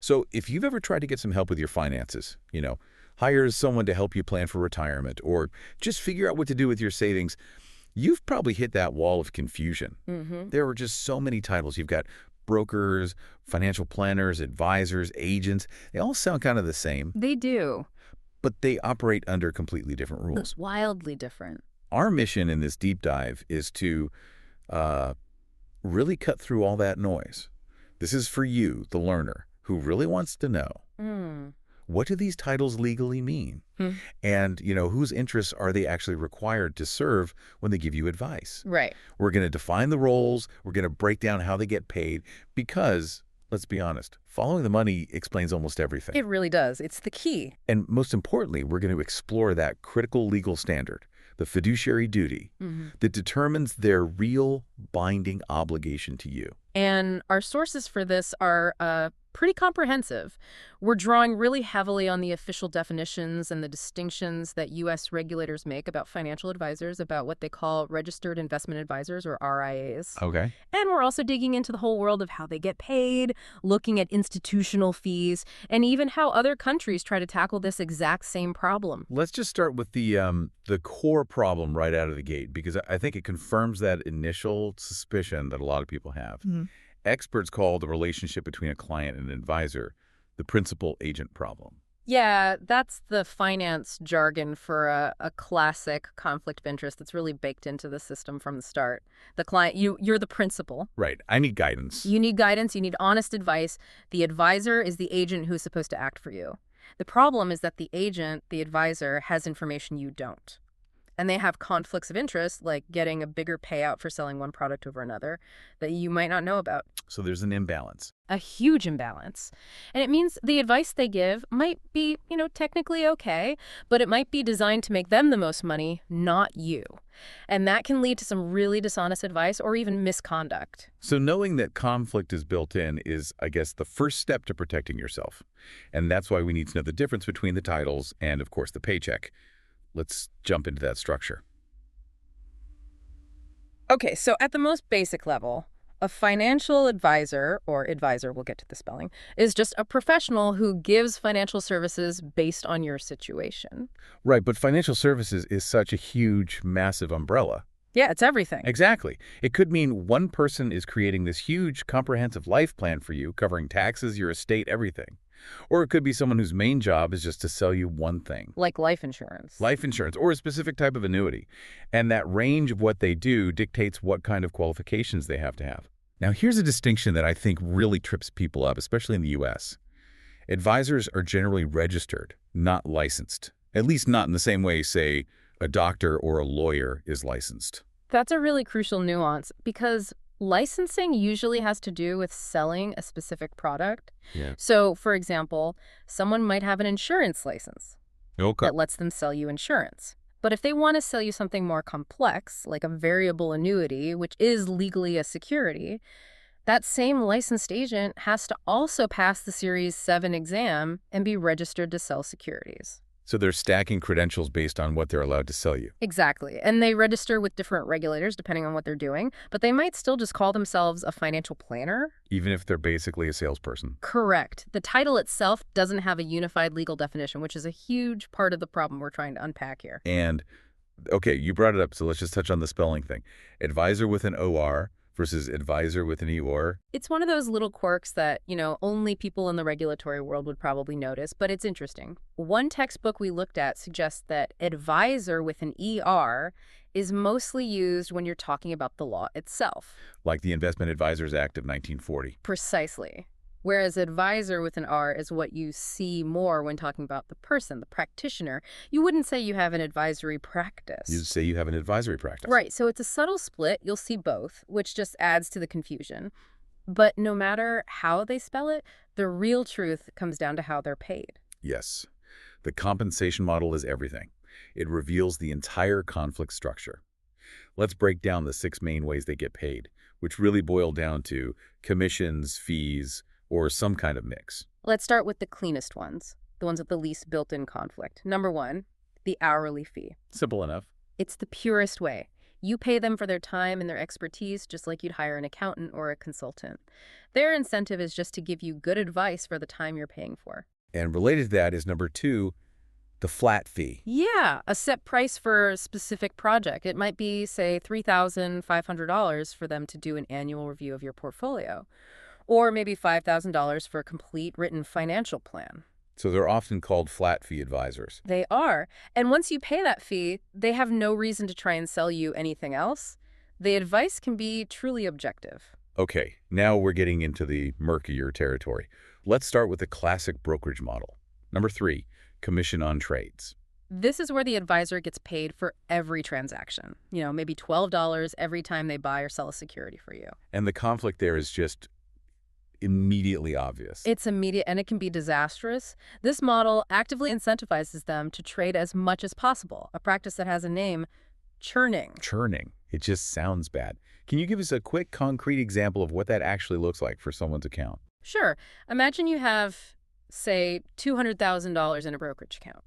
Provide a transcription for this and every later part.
So if you've ever tried to get some help with your finances, hire someone to help you plan for retirement or just figure out what to do with your savings, you've probably hit that wall of confusion. There are just so many titles. You've got brokers, financial planners, advisors, agents. They all sound kind of the same. They do. But they operate under completely different rules. Wildly different. Our mission in this deep dive is to really cut through all that noise. This is for you, the learner, who really wants to know, what do these titles legally mean? And, whose interests are they actually required to serve when they give you advice? Right. We're going to define the roles. We're going to break down how they get paid because, let's be honest, following the money explains almost everything. It really does. It's the key. And most importantly, we're going to explore that critical legal standard, the fiduciary duty, that determines their real binding obligation to you. And our sources for this are pretty comprehensive. We're drawing really heavily on the official definitions and the distinctions that U.S. regulators make about financial advisors, about what they call registered investment advisors, or RIAs. Okay. And we're also digging into the whole world of how they get paid, looking at institutional fees, and even how other countries try to tackle this exact same problem. Let's just start with the core problem right out of the gate, because I think it confirms that initial suspicion that a lot of people have. Experts call the relationship between a client and an advisor the principal-agent problem. Yeah, that's the finance jargon for a classic conflict of interest that's really baked into the system from the start. The client, you're the principal. Right. I need guidance. You need guidance. You need honest advice. The advisor is the agent who's supposed to act for you. The problem is that the agent, the advisor, has information you don't. And they have conflicts of interest, like getting a bigger payout for selling one product over another, that you might not know about. So there's an imbalance. A huge imbalance. And it means the advice they give might be, technically okay, but it might be designed to make them the most money, not you. And that can lead to some really dishonest advice or even misconduct. So knowing that conflict is built in is, I guess, the first step to protecting yourself. And that's why we need to know the difference between the titles and, of course, the paycheck. Let's jump into that structure. Okay, so at the most basic level, a financial advisor, or advisor, we'll get to the spelling, is just a professional who gives financial services based on your situation. Right, but financial services is such a huge, massive umbrella. Yeah, it's everything. Exactly. It could mean one person is creating this huge, comprehensive life plan for you, covering taxes, your estate, everything. Or it could be someone whose main job is just to sell you one thing. Like life insurance. Life insurance, or a specific type of annuity. And that range of what they do dictates what kind of qualifications they have to have. Now, here's a distinction that I think really trips people up, especially in the U.S. Advisors are generally registered, not licensed. At least not in the same way, say, a doctor or a lawyer is licensed. That's a really crucial nuance, because licensing usually has to do with selling a specific product. Yeah. So, for example, someone might have an insurance license that lets them sell you insurance. But if they want to sell you something more complex, like a variable annuity, which is legally a security, that same licensed agent has to also pass the Series 7 exam and be registered to sell securities. So they're stacking credentials based on what they're allowed to sell you. Exactly. And they register with different regulators depending on what they're doing, but they might still just call themselves a financial planner. Even if they're basically a salesperson. Correct. The title itself doesn't have a unified legal definition, which is a huge part of the problem we're trying to unpack here. And, okay, you brought it up, so let's just touch on the spelling thing. Advisor with an O-R versus advisor with an E-O-R. It's one of those little quirks that, only people in the regulatory world would probably notice, but it's interesting. One textbook we looked at suggests that advisor with an E-R is mostly used when you're talking about the law itself. Like the Investment Advisors Act of 1940. Precisely. Whereas advisor with an R is what you see more when talking about the person, the practitioner. You wouldn't say you have an advisory practice. You'd say you have an advisory practice. Right. So it's a subtle split. You'll see both, which just adds to the confusion. But no matter how they spell it, the real truth comes down to how they're paid. Yes. The compensation model is everything. It reveals the entire conflict structure. Let's break down the 6 main ways they get paid, which really boil down to commissions, fees, or some kind of mix. Let's start with the cleanest ones, the ones with the least built-in conflict. Number 1, the hourly fee. Simple enough. It's the purest way. You pay them for their time and their expertise just like you'd hire an accountant or a consultant. Their incentive is just to give you good advice for the time you're paying for. And related to that is number 2, the flat fee. Yeah, a set price for a specific project. It might be, say, $3,500 for them to do an annual review of your portfolio, or maybe $5,000 for a complete written financial plan. So they're often called flat fee advisors. They are. And once you pay that fee, they have no reason to try and sell you anything else. The advice can be truly objective. Okay, now we're getting into the murkier territory. Let's start with the classic brokerage model. Number 3, commission on trades. This is where the advisor gets paid for every transaction. Maybe $12 every time they buy or sell a security for you. And the conflict there is just immediately obvious. It's immediate, and it can be disastrous. This model actively incentivizes them to trade as much as possible, a practice that has a name, churning. Churning. It just sounds bad. Can you give us a quick, concrete example of what that actually looks like for someone's account? Sure. Imagine you have, say, $200,000 in a brokerage account.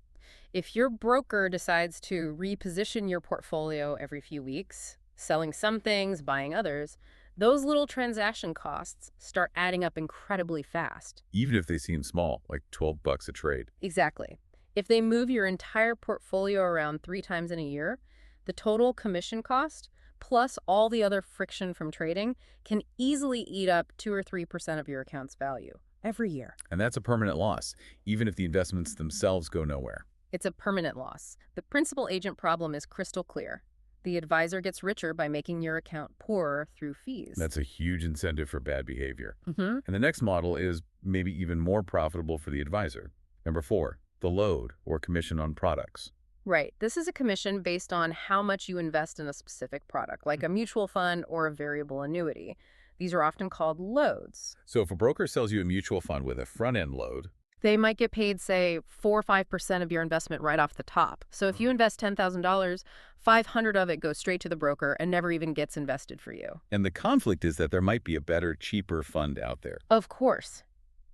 If your broker decides to reposition your portfolio every few weeks, selling some things, buying others, those little transaction costs start adding up incredibly fast. Even if they seem small, like $12 a trade. Exactly. If they move your entire portfolio around 3 times in a year, the total commission cost, plus all the other friction from trading, can easily eat up 2 or 3% of your account's value every year. And that's a permanent loss, even if the investments themselves go nowhere. It's a permanent loss. The principal agent problem is crystal clear. The advisor gets richer by making your account poorer through fees. That's a huge incentive for bad behavior. Mm-hmm. And the next model is maybe even more profitable for the advisor. Number 4, the load or commission on products. Right. This is a commission based on how much you invest in a specific product, like a mutual fund or a variable annuity. These are often called loads. So if a broker sells you a mutual fund with a front-end load, they might get paid, say, 4 or 5% of your investment right off the top. So if you invest $10,000, $500 of it goes straight to the broker and never even gets invested for you. And the conflict is that there might be a better, cheaper fund out there. Of course.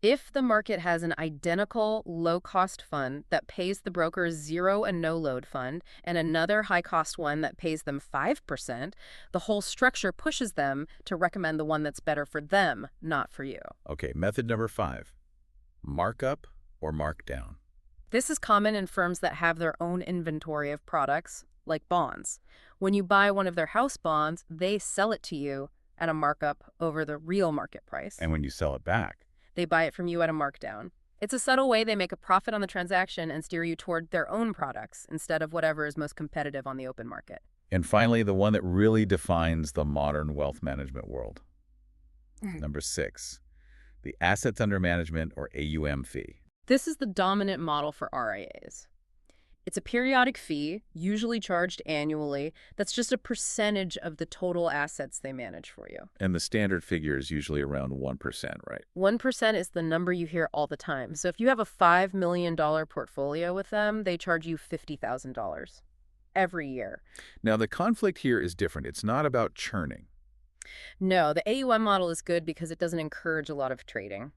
If the market has an identical low-cost fund that pays the brokers 0 and no-load fund and another high-cost one that pays them 5%, the whole structure pushes them to recommend the one that's better for them, not for you. Okay, method number 5. Markup or markdown. This is common in firms that have their own inventory of products, like bonds. When you buy one of their house bonds, they sell it to you at a markup over the real market price. And when you sell it back, they buy it from you at a markdown. It's a subtle way they make a profit on the transaction and steer you toward their own products instead of whatever is most competitive on the open market. And finally, the one that really defines the modern wealth management world. Number 6. The assets under management or AUM fee. This is the dominant model for RIAs. It's a periodic fee, usually charged annually, that's just a percentage of the total assets they manage for you. And the standard figure is usually around 1%, right? 1% is the number you hear all the time. So if you have a $5 million portfolio with them, they charge you $50,000 every year. Now, the conflict here is different. It's not about churning. No, the AUM model is good because it doesn't encourage a lot of trading.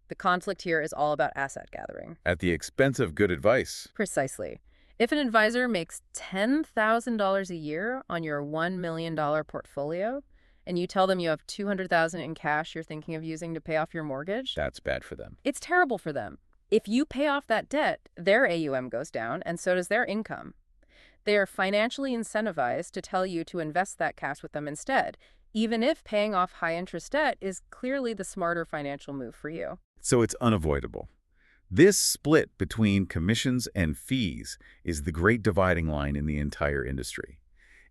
The conflict here is all about asset gathering. At the expense of good advice. Precisely. If an advisor makes $10,000 a year on your $1 million portfolio, and you tell them you have $200,000 in cash you're thinking of using to pay off your mortgage, That's bad for them. it's terrible for them. If you pay off that debt, their AUM goes down, and so does their income. They are financially incentivized to tell you to invest that cash with them instead, even if paying off high-interest debt is clearly the smarter financial move for you. So it's unavoidable. This split between commissions and fees is the great dividing line in the entire industry.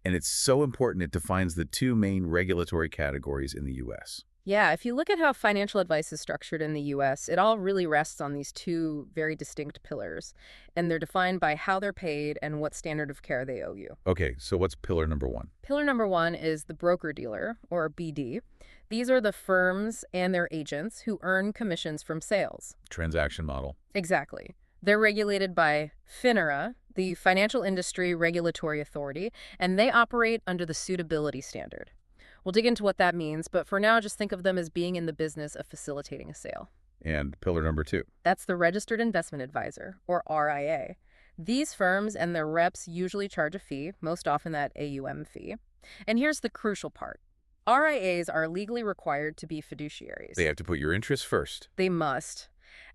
And it's so important it defines the 2 main regulatory categories in the U.S. Yeah, if you look at how financial advice is structured in the U.S., it all really rests on these 2 very distinct pillars, and they're defined by how they're paid and what standard of care they owe you. Okay, so what's pillar number 1? Pillar number 1 is the broker-dealer, or BD. These are the firms and their agents who earn commissions from sales. Transaction model. Exactly. They're regulated by FINRA, the Financial Industry Regulatory Authority, and they operate under the Suitability standard. We'll dig into what that means, but for now, just think of them as being in the business of facilitating a sale. And pillar number 2? That's the Registered Investment Advisor, or RIA. These firms and their reps usually charge a fee, most often that AUM fee. And here's the crucial part. RIAs are legally required to be fiduciaries. They have to put your interests first. They must.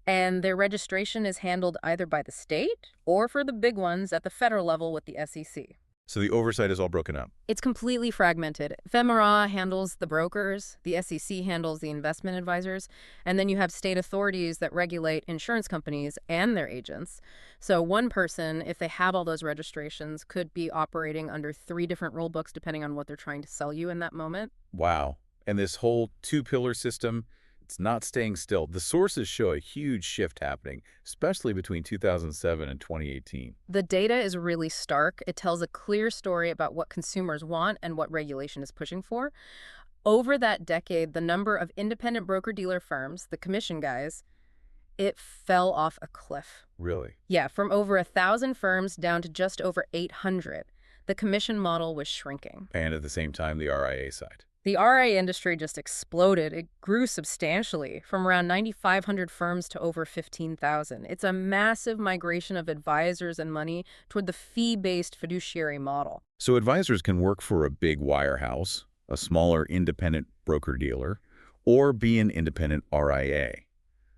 And their registration is handled either by the state or, for the big ones, at the federal level with the SEC. So the oversight is all broken up. It's completely fragmented. FEMRA handles the brokers, the SEC handles the investment advisors, and then you have state authorities that regulate insurance companies and their agents. So one person, if they have all those registrations, could be operating under 3 different rule books depending on what they're trying to sell you in that moment. Wow. And this whole 2-pillar system, it's not staying still. The sources show a huge shift happening, especially between 2007 and 2018. The data is really stark. It tells a clear story about what consumers want and what regulation is pushing for. Over that decade, the number of independent broker-dealer firms, the commission guys, it fell off a cliff. Really? Yeah, from over 1,000 firms down to just over 800. The commission model was shrinking. And at the same time, the RIA side. The RIA industry just exploded. It grew substantially, from around 9,500 firms to over 15,000. It's a massive migration of advisors and money toward the fee-based fiduciary model. So advisors can work for a big wirehouse, a smaller independent broker-dealer, or be an independent RIA.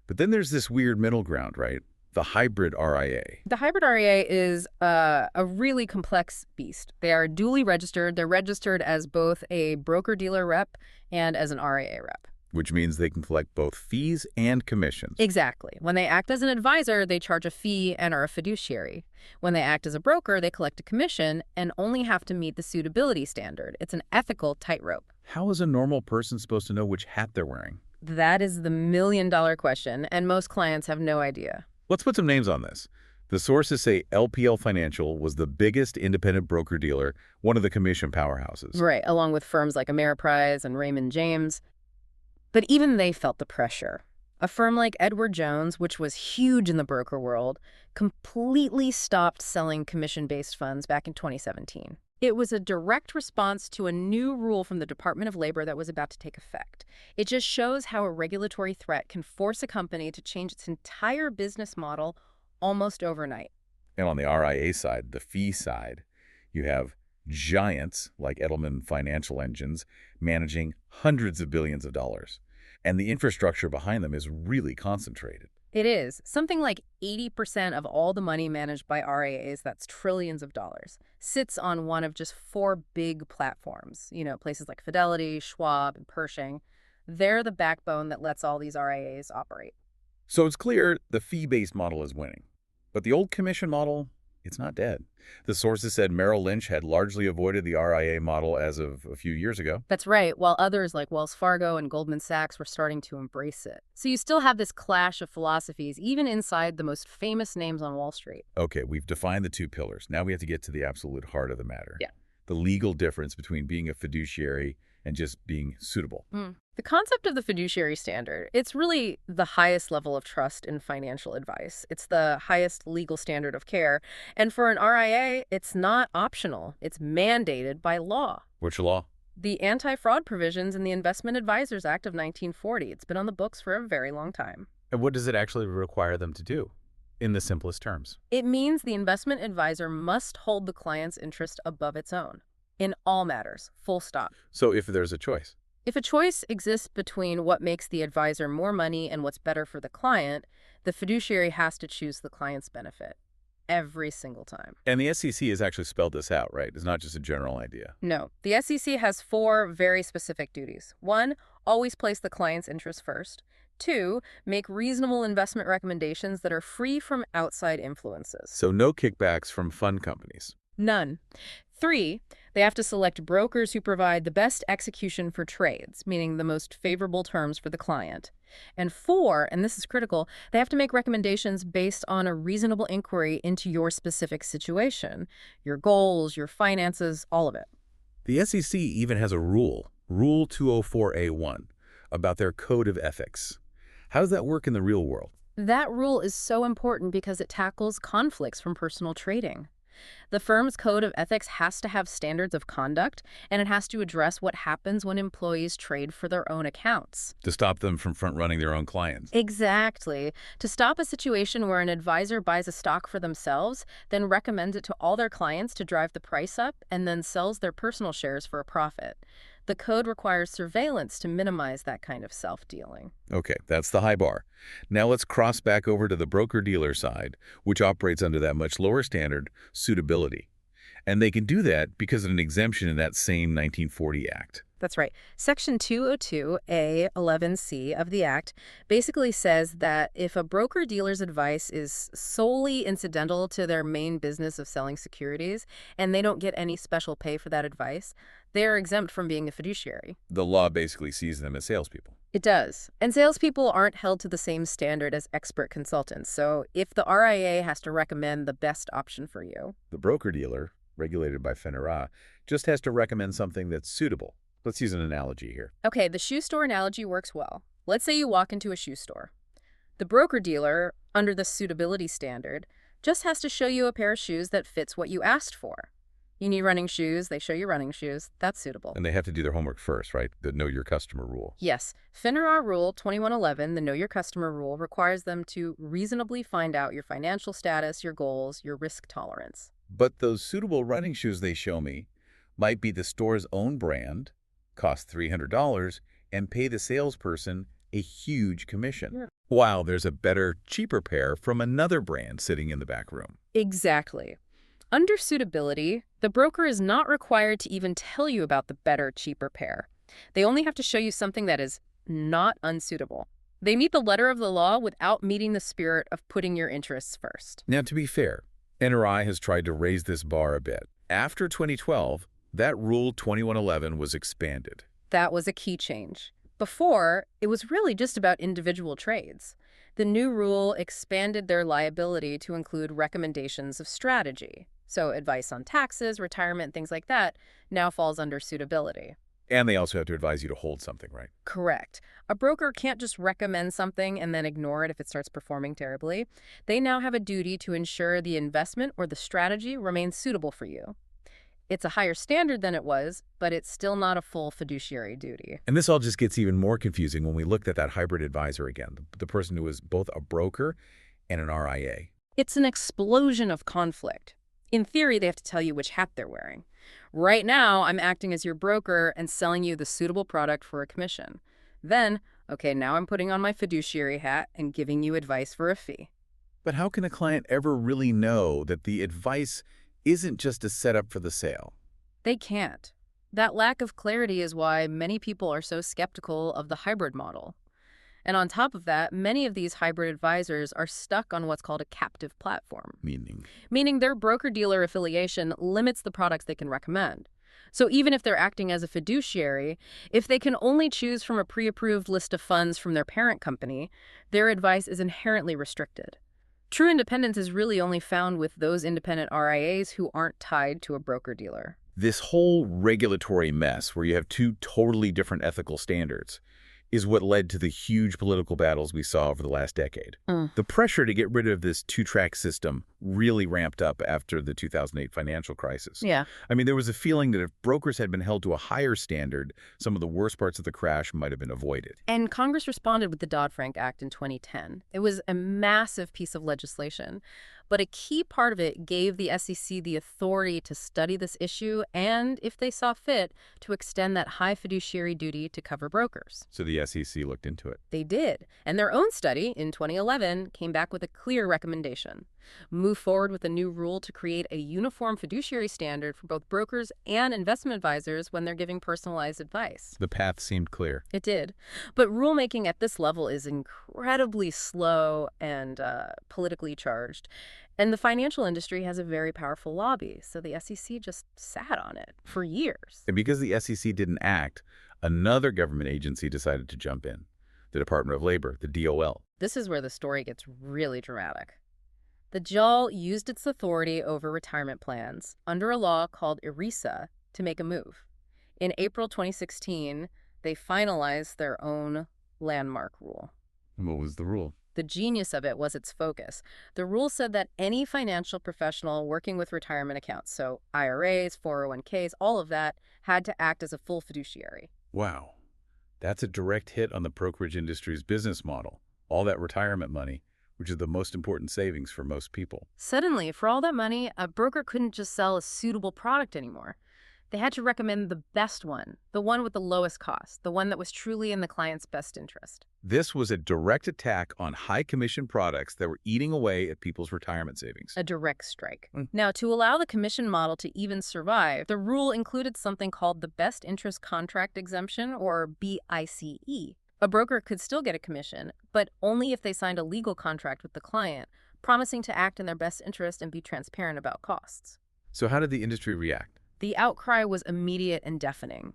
But then there's this weird middle ground, right? The hybrid RIA. The hybrid RIA is a really complex beast. They are duly registered. They're registered as both a broker-dealer rep and as an RIA rep. Which means they can collect both fees and commissions. Exactly. When they act as an advisor, they charge a fee and are a fiduciary. When they act as a broker, they collect a commission and only have to meet the suitability standard. It's an ethical tightrope. How is a normal person supposed to know which hat they're wearing? That is the million-dollar question, and most clients have no idea. Let's put some names on this. The sources say LPL Financial was the biggest independent broker-dealer, one of the commission powerhouses. Right, along with firms like Ameriprise and Raymond James. But even they felt the pressure. A firm like Edward Jones, which was huge in the broker world, completely stopped selling commission-based funds back in 2017. It was a direct response to a new rule from the Department of Labor that was about to take effect. It just shows how a regulatory threat can force a company to change its entire business model almost overnight. And on the RIA side, the fee side, you have giants like Edelman Financial Engines managing hundreds of billions of dollars. And the infrastructure behind them is really concentrated. It is. Something like 80% of all the money managed by RIAs, that's trillions of dollars, sits on one of just 4 big platforms. You know, places like Fidelity, Schwab, and Pershing. They're the backbone that lets all these RIAs operate. So it's clear the fee-based model is winning. But the old commission model, it's not dead. The sources said Merrill Lynch had largely avoided the RIA model as of a few years ago. That's right, while others like Wells Fargo and Goldman Sachs were starting to embrace it. So you still have this clash of philosophies, even inside the most famous names on Wall Street. Okay, we've defined the 2 pillars. Now we have to get to the absolute heart of the matter. Yeah. The legal difference between being a fiduciary and just being suitable. The concept of the fiduciary standard, it's really the highest level of trust in financial advice. It's the highest legal standard of care. And for an RIA, it's not optional. It's mandated by law. Which law? The anti-fraud provisions in the Investment Advisors Act of 1940. It's been on the books for a very long time. And what does it actually require them to do, in the simplest terms? It means the investment advisor must hold the client's interest above its own. In all matters, full stop. So if there's a choice? If a choice exists between what makes the advisor more money and what's better for the client, the fiduciary has to choose the client's benefit every single time. And the SEC has actually spelled this out, right? It's not just a general idea. No. The SEC has 4 very specific duties. 1, always place the client's interest first. 2, make reasonable investment recommendations that are free from outside influences. So no kickbacks from fund companies. None. 3, they have to select brokers who provide the best execution for trades, meaning the most favorable terms for the client. And 4, and this is critical, they have to make recommendations based on a reasonable inquiry into your specific situation, your goals, your finances, all of it. The SEC even has a rule, Rule 204A1, about their code of ethics. How does that work in the real world? That rule is so important because it tackles conflicts from personal trading. The firm's code of ethics has to have standards of conduct, and it has to address what happens when employees trade for their own accounts. To stop them from front-running their own clients. Exactly. To stop a situation where an advisor buys a stock for themselves, then recommends it to all their clients to drive the price up, and then sells their personal shares for a profit. The code requires surveillance to minimize that kind of self-dealing. Okay, that's the high bar. Now let's cross back over to the broker-dealer side, which operates under that much lower standard, suitability. And they can do that because of an exemption in that same 1940 Act. That's right. Section 202A11C of the Act basically says that if a broker-dealer's advice is solely incidental to their main business of selling securities and they don't get any special pay for that advice, they are exempt from being a fiduciary. The law basically sees them as salespeople. It does. And salespeople aren't held to the same standard as expert consultants. So if the RIA has to recommend the best option for you, the broker-dealer, regulated by FINRA, just has to recommend something that's suitable. Let's use an analogy here. Okay, the shoe store analogy works well. Let's say you walk into a shoe store. The broker-dealer, under the suitability standard, just has to show you a pair of shoes that fits what you asked for. You need running shoes, they show you running shoes. That's suitable. And they have to do their homework first, right? The Know Your Customer rule. Yes. FINRA Rule 2111, the Know Your Customer rule, requires them to reasonably find out your financial status, your goals, your risk tolerance. But those suitable running shoes they show me might be the store's own brand, cost $300, and pay the salesperson a huge commission. Yeah. While there's a better, cheaper pair from another brand sitting in the back room. Exactly. Under suitability, the broker is not required to even tell you about the better, cheaper pair. They only have to show you something that is not unsuitable. They meet the letter of the law without meeting the spirit of putting your interests first. Now, to be fair, NRI has tried to raise this bar a bit. After 2012, that Rule 2111 was expanded. That was a key change. Before, it was really just about individual trades. The new rule expanded their liability to include recommendations of strategy. So advice on taxes, retirement, things like that now falls under suitability. And they also have to advise you to hold something, right? Correct. A broker can't just recommend something and then ignore it if it starts performing terribly. They now have a duty to ensure the investment or the strategy remains suitable for you. It's a higher standard than it was, but it's still not a full fiduciary duty. And this all just gets even more confusing when we looked at that hybrid advisor again, the person who is both a broker and an RIA. It's an explosion of conflict. In theory, they have to tell you which hat they're wearing. Right now, I'm acting as your broker and selling you the suitable product for a commission. Then, okay, now I'm putting on my fiduciary hat and giving you advice for a fee. But how can a client ever really know that the advice isn't just a setup for the sale? They can't. That lack of clarity is why many people are so skeptical of the hybrid model. And on top of that, many of these hybrid advisors are stuck on what's called a captive platform. Meaning their broker-dealer affiliation limits the products they can recommend. So even if they're acting as a fiduciary, if they can only choose from a pre-approved list of funds from their parent company, their advice is inherently restricted. True independence is really only found with those independent RIAs who aren't tied to a broker-dealer. This whole regulatory mess where you have two totally different ethical standards is what led to the huge political battles we saw over the last decade. The pressure to get rid of this two-track system really ramped up after the 2008 financial crisis. Yeah. I mean, there was a feeling that if brokers had been held to a higher standard, some of the worst parts of the crash might have been avoided. And Congress responded with the Dodd-Frank Act in 2010. It was a massive piece of legislation, but a key part of it gave the SEC the authority to study this issue and, if they saw fit, to extend that high fiduciary duty to cover brokers. So the SEC looked into it. They did. And their own study in 2011 came back with a clear recommendation. Move forward with a new rule to create a uniform fiduciary standard for both brokers and investment advisors when they're giving personalized advice. The path seemed clear. It did. But rulemaking at this level is incredibly slow and politically charged. And the financial industry has a very powerful lobby, so the SEC just sat on it for years. And because the SEC didn't act, another government agency decided to jump in. The Department of Labor, the DOL. This is where the story gets really dramatic. The DOL used its authority over retirement plans under a law called ERISA to make a move. In April 2016, they finalized their own landmark rule. What was the rule? The genius of it was its focus. The rule said that any financial professional working with retirement accounts, so IRAs, 401ks, all of that, had to act as a full fiduciary. Wow. That's a direct hit on the brokerage industry's business model. All that retirement money, which is the most important savings for most people. Suddenly, for all that money, a broker couldn't just sell a suitable product anymore. They had to recommend the best one, the one with the lowest cost, the one that was truly in the client's best interest. This was a direct attack on high-commission products that were eating away at people's retirement savings. A direct strike. Now, to allow the commission model to even survive, the rule included something called the Best Interest Contract Exemption, or BICE. A broker could still get a commission, but only if they signed a legal contract with the client, promising to act in their best interest and be transparent about costs. So how did the industry react? The outcry was immediate and deafening.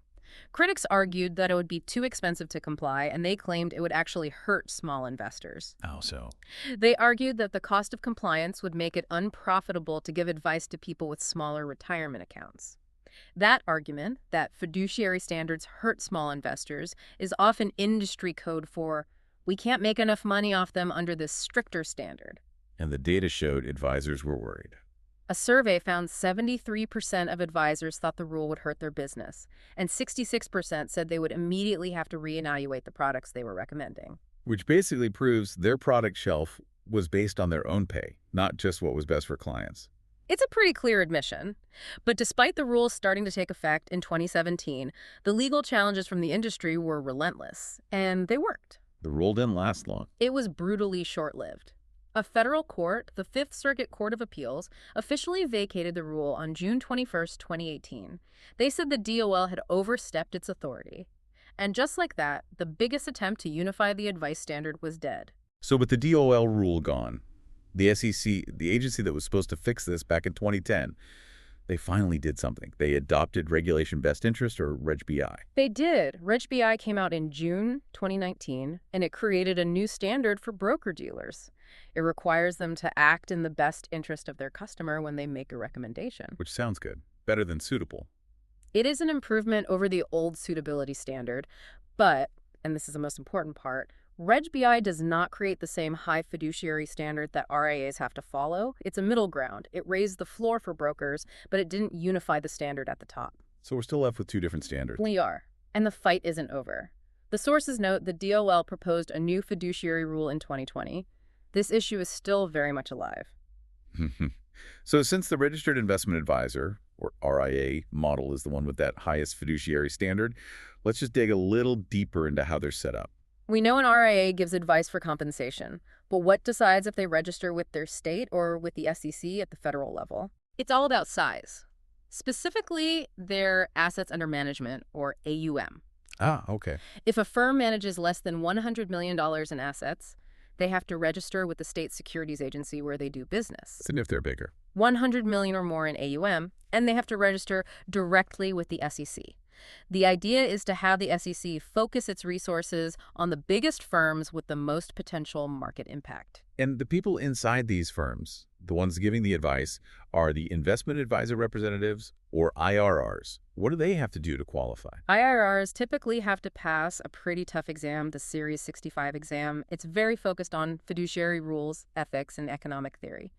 Critics argued that it would be too expensive to comply, and they claimed it would actually hurt small investors. How so? They argued that the cost of compliance would make it unprofitable to give advice to people with smaller retirement accounts. That argument, that fiduciary standards hurt small investors, is often industry code for, we can't make enough money off them under this stricter standard. And the data showed advisors were worried. A survey found 73% of advisors thought the rule would hurt their business, and 66% said they would immediately have to reevaluate the products they were recommending. Which basically proves their product shelf was based on their own pay, not just what was best for clients. It's a pretty clear admission. But despite the rules starting to take effect in 2017, the legal challenges from the industry were relentless, and they worked. The rule didn't last long. It was brutally short-lived. A federal court, the Fifth Circuit Court of Appeals, officially vacated the rule on June 21, 2018. They said the DOL had overstepped its authority. And just like that, the biggest attempt to unify the advice standard was dead. So with the DOL rule gone, the SEC, the agency that was supposed to fix this back in 2010, they finally did something. They adopted Regulation Best Interest, or Reg BI. They did. Reg BI came out in June 2019, and it created a new standard for broker-dealers. It requires them to act in the best interest of their customer when they make a recommendation. Which sounds good. Better than suitable. It is an improvement over the old suitability standard, but, and this is the most important part, Reg BI does not create the same high fiduciary standard that RIAs have to follow. It's a middle ground. It raised the floor for brokers, but it didn't unify the standard at the top. So we're still left with two different standards. We are. And the fight isn't over. The sources note the DOL proposed a new fiduciary rule in 2020. This issue is still very much alive. So since the Registered Investment Advisor, or RIA, model is the one with that highest fiduciary standard, let's just dig a little deeper into how they're set up. We know an RIA gives advice for compensation, but what decides if they register with their state or with the SEC at the federal level? It's all about size. Specifically, their assets under management, or AUM. Ah, okay. If a firm manages less than $100 million in assets, they have to register with the state securities agency where they do business. And if they're bigger. 100 million or more in AUM, and they have to register directly with the SEC. The idea is to have the SEC focus its resources on the biggest firms with the most potential market impact. And the people inside these firms, the ones giving the advice, are the investment advisor representatives, or IRRs. What do they have to do to qualify? IRRs typically have to pass a pretty tough exam, the Series 65 exam. It's very focused on fiduciary rules, ethics, and economic theory.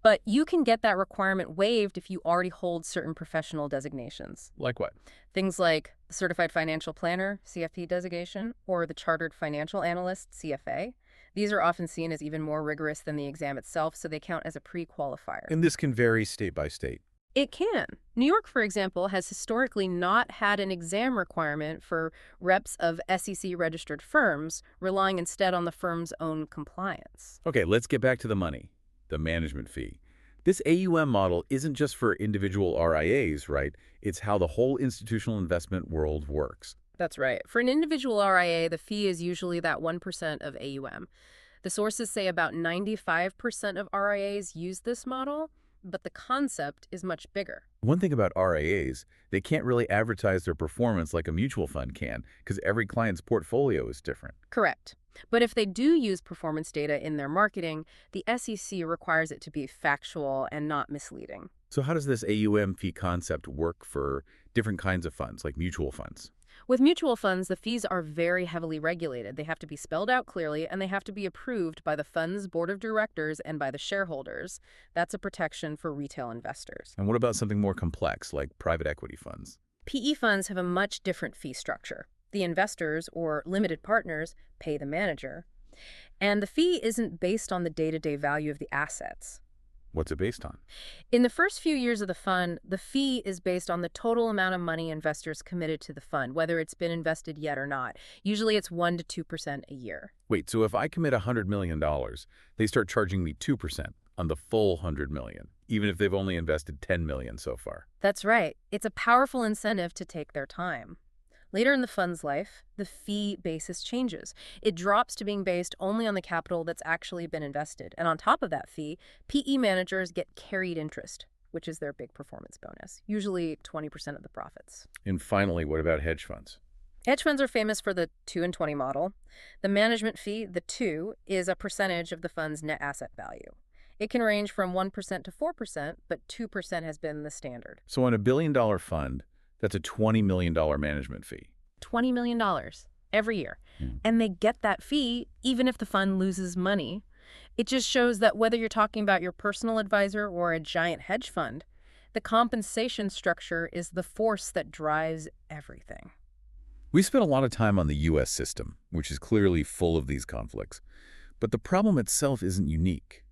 But you can get that requirement waived if you already hold certain professional designations. Like what? Things like the Certified Financial Planner, CFP designation, or the Chartered Financial Analyst, CFA. These are often seen as even more rigorous than the exam itself, so they count as a pre-qualifier. And this can vary state by state. It can. New York, for example, has historically not had an exam requirement for reps of SEC-registered firms, relying instead on the firm's own compliance. Okay, let's get back to the money, the management fee. This AUM model isn't just for individual RIAs, right? It's how the whole institutional investment world works. That's right. For an individual RIA, the fee is usually that 1% of AUM. The sources say about 95% of RIAs use this model, but the concept is much bigger. One thing about RIAs, they can't really advertise their performance like a mutual fund can, because every client's portfolio is different. Correct. But if they do use performance data in their marketing, the SEC requires it to be factual and not misleading. So how does this AUM fee concept work for different kinds of funds, like mutual funds? With mutual funds, the fees are very heavily regulated. They have to be spelled out clearly, and they have to be approved by the fund's board of directors and by the shareholders. That's a protection for retail investors. And what about something more complex, like private equity funds? PE funds have a much different fee structure. The investors, or limited partners, pay the manager. And the fee isn't based on the day-to-day value of the assets. What's it based on? In the first few years of the fund, the fee is based on the total amount of money investors committed to the fund, whether it's been invested yet or not. Usually it's 1 to 2% a year. Wait, so if I commit $100 million, they start charging me 2% on the full $100 million, even if they've only invested $10 million so far? That's right. It's a powerful incentive to take their time. Later in the fund's life, the fee basis changes. It drops to being based only on the capital that's actually been invested. And on top of that fee, PE managers get carried interest, which is their big performance bonus, usually 20% of the profits. And finally, what about hedge funds? Hedge funds are famous for the 2 and 20 model. The management fee, the 2, is a percentage of the fund's net asset value. It can range from 1% to 4%, but 2% has been the standard. So on a $1 billion fund, that's a $20 million management fee. $20 million every year. And they get that fee even if the fund loses money. It just shows that whether you're talking about your personal advisor or a giant hedge fund, the compensation structure is the force that drives everything. We spent a lot of time on the U.S. system, which is clearly full of these conflicts. But the problem itself isn't unique.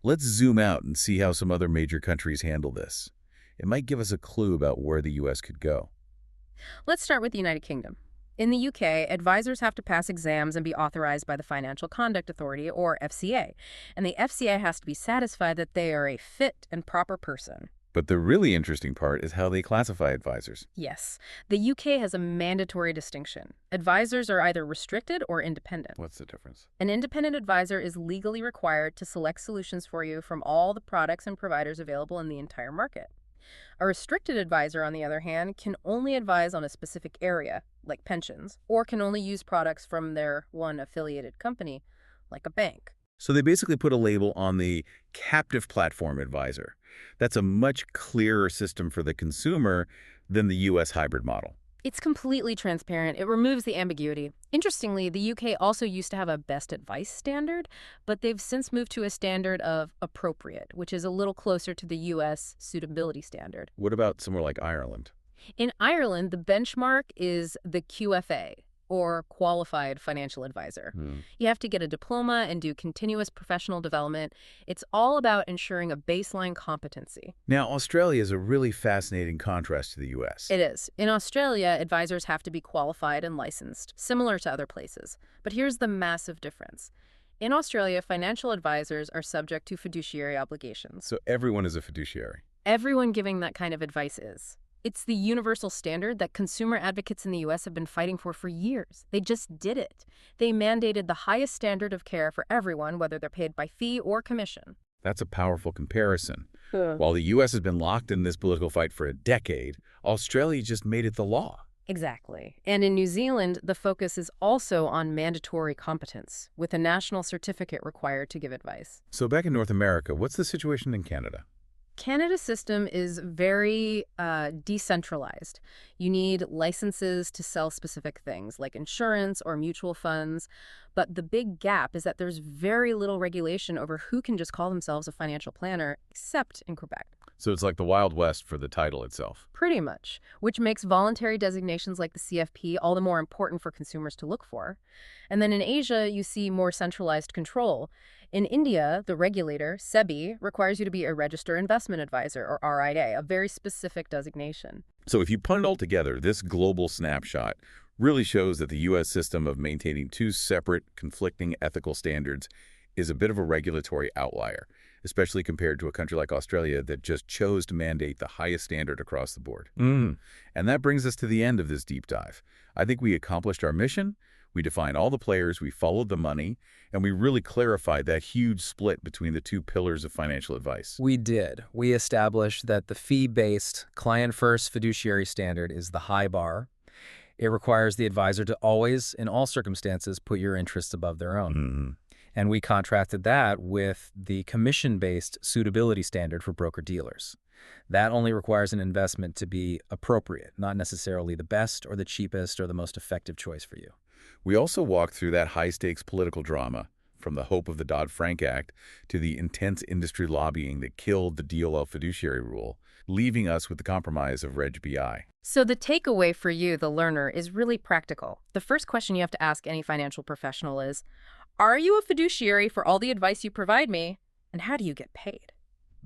Let's zoom out and see how some other major countries handle this. It might give us a clue about where the U.S. could go. Let's start with the United Kingdom. In the UK, advisors have to pass exams and be authorized by the Financial Conduct Authority, or FCA. And the FCA has to be satisfied that they are a fit and proper person. But the really interesting part is how they classify advisors. Yes. The UK has a mandatory distinction. Advisors are either restricted or independent. What's the difference? An independent advisor is legally required to select solutions for you from all the products and providers available in the entire market. A restricted advisor, on the other hand, can only advise on a specific area, like pensions, or can only use products from their one affiliated company, like a bank. So they basically put a label on the captive platform advisor. That's a much clearer system for the consumer than the U.S. hybrid model. It's completely transparent. It removes the ambiguity. Interestingly, the UK also used to have a best advice standard, but they've since moved to a standard of appropriate, which is a little closer to the US suitability standard. What about somewhere like Ireland? In Ireland, the benchmark is the QFA, or Qualified Financial Advisor. You have to get a diploma and do continuous professional development. It's all about ensuring a baseline competency. Now, Australia is a really fascinating contrast to the U.S. It is. In Australia, advisors have to be qualified and licensed, similar to other places. But here's the massive difference. In Australia, financial advisors are subject to fiduciary obligations. So everyone is a fiduciary. Everyone giving that kind of advice is. It's the universal standard that consumer advocates in the U.S. have been fighting for years. They just did it. They mandated the highest standard of care for everyone, whether they're paid by fee or commission. That's a powerful comparison. While the U.S. has been locked in this political fight for a decade, Australia just made it the law. Exactly. And in New Zealand, the focus is also on mandatory competence, with a national certificate required to give advice. So back in North America, what's the situation in Canada? Canada's system is very decentralized. You need licenses to sell specific things like insurance or mutual funds. But the big gap is that there's very little regulation over who can just call themselves a financial planner, except in Quebec. So it's like the Wild West for the title itself. Pretty much, which makes voluntary designations like the CFP all the more important for consumers to look for. And then in Asia, you see more centralized control. In India, the regulator, SEBI, requires you to be a registered investment advisor, or RIA, a very specific designation. So if you put it all together, this global snapshot really shows that the U.S. system of maintaining two separate, conflicting ethical standards is a bit of a regulatory outlier, especially compared to a country like Australia that just chose to mandate the highest standard across the board. And that brings us to the end of this deep dive. I think we accomplished our mission. We defined all the players, we followed the money, and we really clarified that huge split between the two pillars of financial advice. We did. We established that the fee-based, client-first fiduciary standard is the high bar. It requires the advisor to always, in all circumstances, put your interests above their own. And we contrasted that with the commission-based suitability standard for broker-dealers. That only requires an investment to be appropriate, not necessarily the best or the cheapest or the most effective choice for you. We also walked through that high-stakes political drama, from the hope of the Dodd-Frank Act to the intense industry lobbying that killed the DOL fiduciary rule, leaving us with the compromise of Reg BI. So the takeaway for you, the learner, is really practical. The first question you have to ask any financial professional is, are you a fiduciary for all the advice you provide me? And how do you get paid?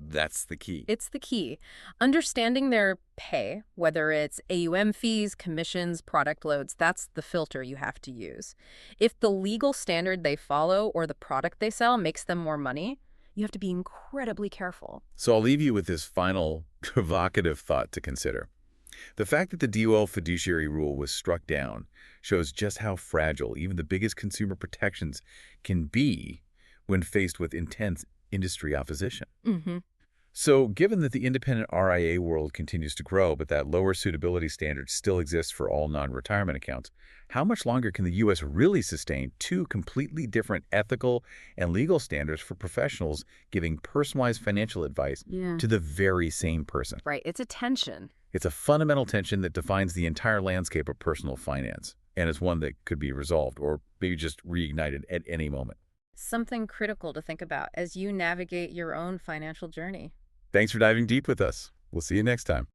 That's the key. It's the key. Understanding their pay, whether it's AUM fees, commissions, product loads, that's the filter you have to use. If the legal standard they follow or the product they sell makes them more money, you have to be incredibly careful. So I'll leave you with this final provocative thought to consider. The fact that the DOL fiduciary rule was struck down shows just how fragile even the biggest consumer protections can be when faced with intense industry opposition. So given that the independent RIA world continues to grow, but that lower suitability standard still exists for all non-retirement accounts, how much longer can the U.S. really sustain two completely different ethical and legal standards for professionals giving personalized financial advice to the very same person? Right. It's a tension. It's a fundamental tension that defines the entire landscape of personal finance, and it's one that could be resolved or maybe just reignited at any moment. Something critical to think about as you navigate your own financial journey. Thanks for diving deep with us. We'll see you next time.